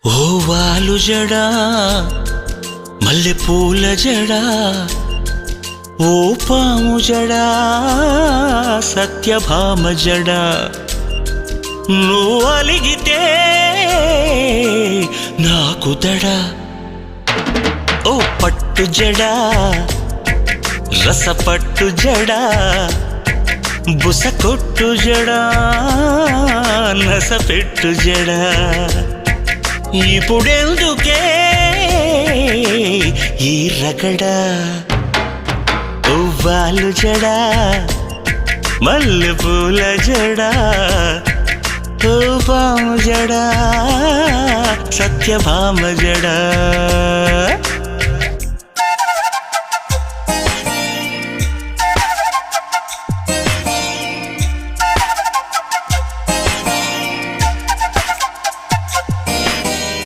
ఓ వాలు జడా మల్లె పూల జడా ఓ పాము జడా సత్యభామ జడా నువ్వు అలిగితే నాకు దడా ఓ పట్టు జడా రసపట్టు జడా బుసకొట్టు జడా నసపెట్టు జడా ఇప్పుడెందుకే ఈ రగడా వాలు జడా మల్లె పూల జడా ఓ పాము జడా సత్యభామ జడా